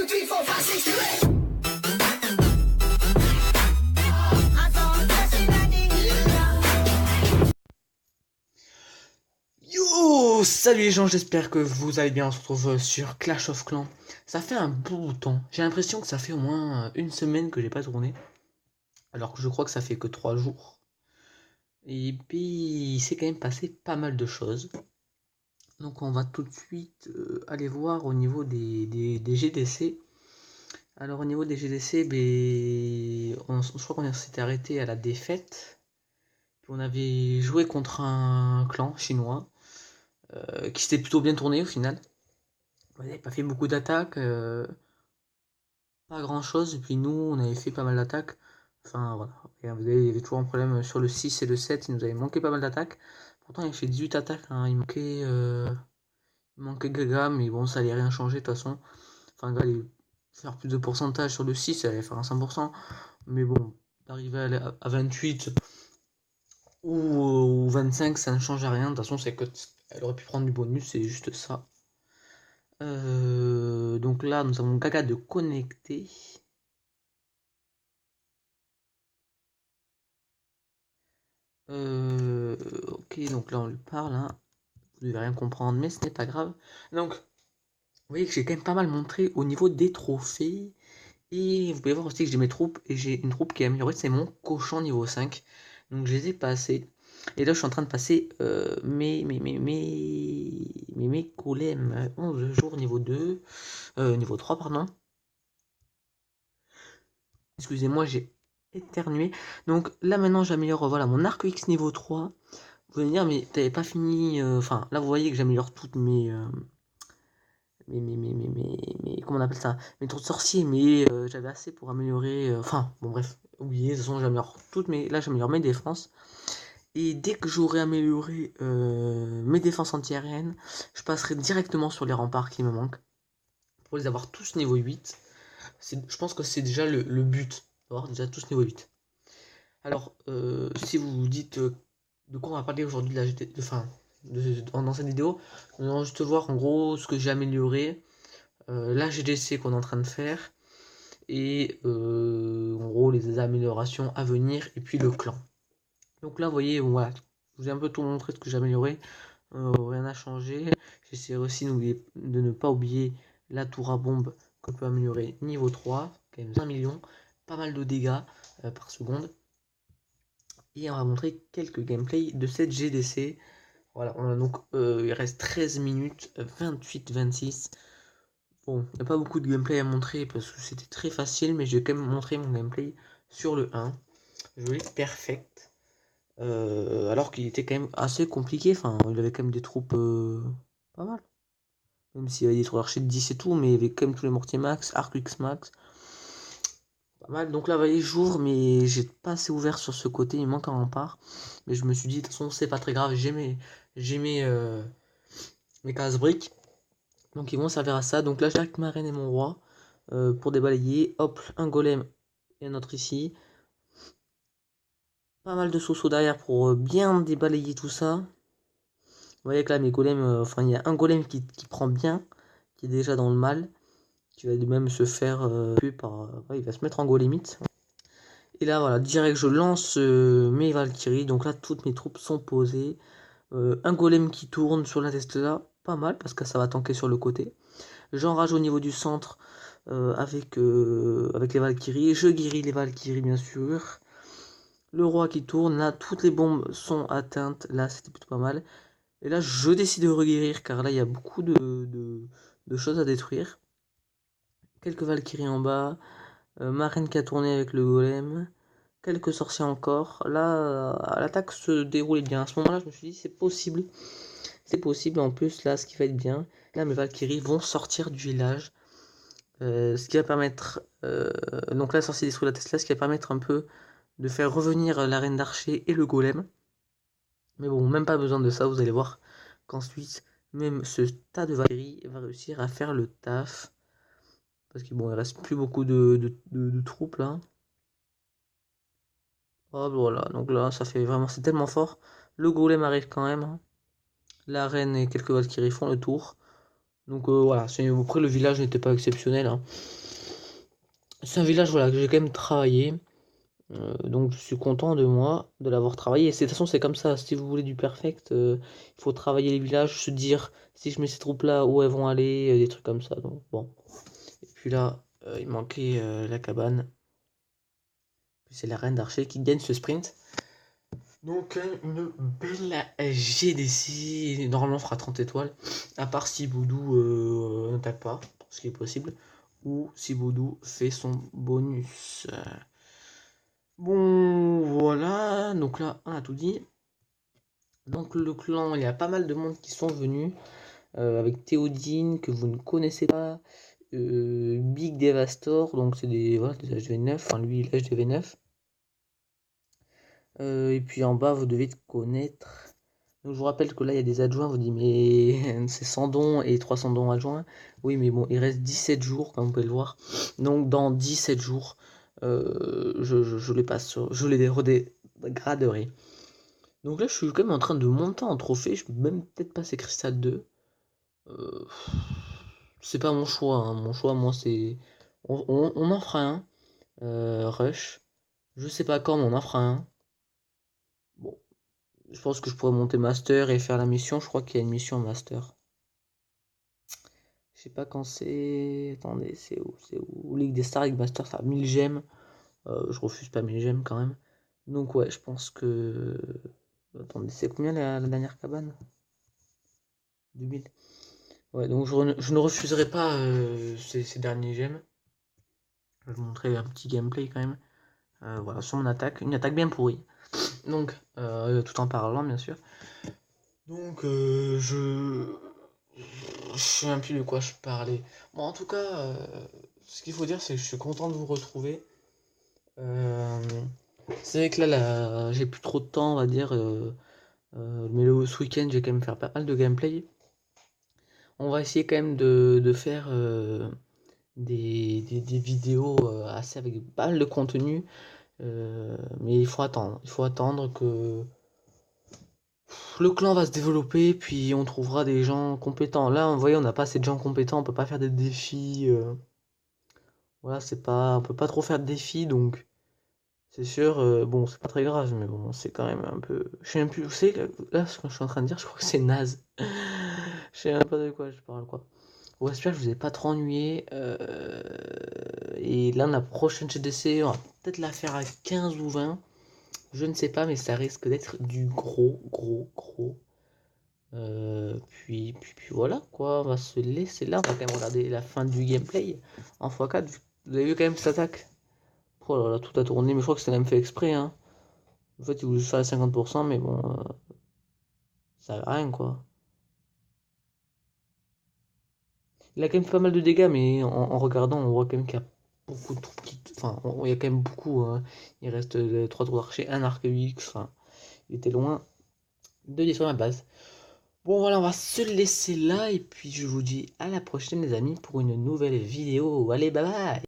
2, 3, 4, 5, 6, 7. Yo, salut les gens, j'espère que vous allez bien. On se retrouve sur Clash of Clans. Ça fait un bout de temps. J'ai l'impression que ça fait au moins une semaine que j'ai pas tourné. Alors que je crois que ça fait que 3 jours. Et puis, il s'est quand même passé pas mal de choses. Donc on va tout de suite aller voir au niveau des GDC. Alors au niveau des GDC, je crois qu'on s'était arrêté à la défaite. Puis on avait joué contre un clan chinois qui s'était plutôt bien tourné au final. On n'avait pas fait beaucoup d'attaques, pas grand chose, et puis nous on avait fait pas mal d'attaques. Enfin voilà, et il y avait toujours un problème sur le 6 et le 7, il nous avait manqué pas mal d'attaques. Pourtant il avait fait 18 attaques, hein. Il manquait Gaga, mais bon ça allait rien changer de toute façon. Enfin Gaga allait faire plus de pourcentage sur le 6, ça allait faire un 100%. Mais bon, d'arriver à 28 ou 25, ça ne change rien. De toute façon, c'est que elle aurait pu prendre du bonus, c'est juste ça. Donc là, nous avons Gaga de connecter. Ok, donc là on lui parle, hein. Vous devez rien comprendre, mais ce n'est pas grave. Donc, vous voyez que j'ai quand même pas mal montré au niveau des trophées. Et vous pouvez voir aussi que j'ai mes troupes, et j'ai une troupe qui est améliorée, c'est mon cochon niveau 5. Donc je les ai passés. Et là je suis en train de passer mes golems 11 jours niveau 2. Niveau 3, pardon. Excusez-moi, j'ai éternué. Donc là maintenant j'améliore voilà, mon arc X niveau 3. Vous allez me dire, mais t'avais pas fini. Enfin, là vous voyez que j'améliore toutes comment on appelle ça? Mes trous de sorcier, mais j'avais assez pour améliorer. Enfin, bon, bref, oubliez, de toute façon j'améliore toutes, mais là j'améliore mes défenses. Et dès que j'aurai amélioré mes défenses antiaériennes, je passerai directement sur les remparts qui me manquent pour les avoir tous niveau 8. Je pense que c'est déjà le but, d'avoir déjà tous niveau 8. Alors, si vous vous dites de quoi on va parler aujourd'hui dans cette vidéo, on va juste voir en gros ce que j'ai amélioré, la GDC qu'on est en train de faire, et en gros les améliorations à venir, et puis le clan. Donc là, vous voyez, voilà, je vous ai un peu tout montré ce que j'ai amélioré, rien n'a changé. J'essaie aussi de ne pas oublier la tour à bombe qu'on peut améliorer niveau 3, quand même 5 millions, pas mal de dégâts par seconde. Et on va montrer quelques gameplays de cette GDC. Voilà, donc il reste 13 minutes, 28-26. Bon, il n'y a pas beaucoup de gameplay à montrer parce que c'était très facile, mais je vais quand même montrer mon gameplay sur le 1. Je l'ai perfect. Alors qu'il était quand même assez compliqué. Enfin, il avait quand même des troupes pas mal. Même s'il y avait des troupes archers de 10 et tout, mais il y avait quand même tous les mortiers max, arc X max. Pas mal. Donc là, vous voyez, j'ouvre, mais j'ai pas assez ouvert sur ce côté. Il manque un rempart. Mais je me suis dit, de toute façon, c'est pas très grave. J'ai mes cases briques. Donc ils vont servir à ça. Donc là, j'arrête ma reine et mon roi pour débalayer. Hop, un golem et un autre ici. Pas mal de sauceaux derrière pour bien débalayer tout ça. Vous voyez que là, mes golems, enfin, il y a un golem qui prend bien, qui est déjà dans le mal, qui va même se faire tuer par. Ouais, il va se mettre en golemite. Et là, voilà, direct, je lance mes Valkyries. Donc là, toutes mes troupes sont posées. Un golem qui tourne sur la Tesla, pas mal, parce que ça va tanker sur le côté. J'enrage au niveau du centre avec les Valkyries. Je guéris les Valkyries, bien sûr. Le roi qui tourne, là, toutes les bombes sont atteintes. Là, c'était plutôt pas mal. Et là, je décide de reguérir, car là, il y a beaucoup de choses à détruire. Quelques Valkyries en bas. Ma reine qui a tourné avec le golem. Quelques sorciers encore. Là, l'attaque se déroulait bien. À ce moment-là, je me suis dit, c'est possible. C'est possible. En plus, là, ce qui va être bien, là, mes Valkyries vont sortir du village. Ce qui va permettre... donc là, sorcier détruit la Tesla, ce qui va permettre un peu de faire revenir la reine d'archer et le golem. Mais bon, même pas besoin de ça, vous allez voir qu'ensuite, même ce tas de Valkyries va réussir à faire le taf. Parce qu'il bon, il reste plus beaucoup de troupes là. Hop, voilà, donc là, ça fait vraiment, c'est tellement fort. Le golem arrive quand même, hein. La reine et quelques Valkyries font le tour. Donc voilà, après le village n'était pas exceptionnel, hein. C'est un village voilà, que j'ai quand même travaillé. Donc je suis content de moi, de l'avoir travaillé. Et de toute façon c'est comme ça, si vous voulez du perfect, il faut travailler les villages, se dire si je mets ces troupes là, où elles vont aller, des trucs comme ça. Donc bon. Et puis là, il manquait la cabane. C'est la reine d'archer qui gagne ce sprint. Donc une belle GDC. Normalement on fera 30 étoiles. À part si Boudou n'attaque pas, ce qui est possible. Ou si Boudou fait son bonus. Bon voilà, donc là on a tout dit. Donc le clan, il y a pas mal de monde qui sont venus. Avec Théodine que vous ne connaissez pas. Big Devastor, donc c'est des, voilà, des HDV9. Enfin lui il est HDV9. Et puis en bas, vous devez connaître. Donc je vous rappelle que là, il y a des adjoints. Vous dites, mais c'est 100 dons et 300 dons adjoints. Oui, mais bon, il reste 17 jours, comme vous pouvez le voir. Donc dans 17 jours, je les passe je les redégraderai. Donc là, je suis quand même en train de monter en trophée. Je peux même peut-être passer Cristal 2. Euh, c'est pas mon choix, hein. Mon choix, moi, c'est. On en fera un. Rush. Je sais pas quand, mais on en fera un. Bon. Je pense que je pourrais monter Master et faire la mission. Je crois qu'il y a une mission Master. Je sais pas quand c'est. Attendez, c'est où? C'est où? Ligue des Stars avec Master, ça a 1000 gemmes. Je refuse pas 1000 gemmes quand même. Donc ouais, je pense que. Attendez, c'est combien la dernière cabane? 2000. Ouais, donc je ne refuserai pas ces derniers gemmes. Je vais vous montrer un petit gameplay quand même. Voilà, sur mon attaque. Une attaque bien pourrie. Donc, tout en parlant bien sûr. Donc je sais un peu de quoi je parlais. Bon, en tout cas, ce qu'il faut dire, c'est que je suis content de vous retrouver. Euh, c'est vrai que là, j'ai plus trop de temps, on va dire. Mais ce week-end, j'ai quand même fait pas mal de gameplay. On va essayer quand même de faire des vidéos assez avec pas mal de contenu. Mais il faut attendre. Il faut attendre que le clan va se développer, puis on trouvera des gens compétents. Là, vous voyez, on n'a pas assez de gens compétents, on peut pas faire des défis. Voilà, c'est pas, on peut pas trop faire de défis, donc c'est sûr. Bon, c'est pas très grave, mais bon, c'est quand même un peu. Je sais même plus. Vous savez, là, ce que je suis en train de dire, je crois que c'est naze. Je sais même pas de quoi je parle, quoi. Bon, j'espère que je vous ai pas trop ennuyé. Et là, la prochaine GDC, on va peut-être la faire à 15 ou 20. Je ne sais pas, mais ça risque d'être du gros, gros, gros. Puis voilà quoi, on va se laisser là. On va quand même regarder la fin du gameplay en x4. Vous avez vu quand même cette attaque? Oh là là, tout a tourné, mais je crois que c'était même fait exprès, hein. En fait, il voulait juste faire les 50%, mais bon, ça avait rien quoi. Il a quand même fait pas mal de dégâts, mais en regardant, on voit quand même qu'il y a beaucoup de troupes qui. Enfin, il y a quand même beaucoup, hein. Il reste 3 tours d'archer, un arc UX. Enfin, il était loin de détruire ma base. Bon voilà, on va se laisser là et puis je vous dis à la prochaine les amis pour une nouvelle vidéo. Allez, bye bye!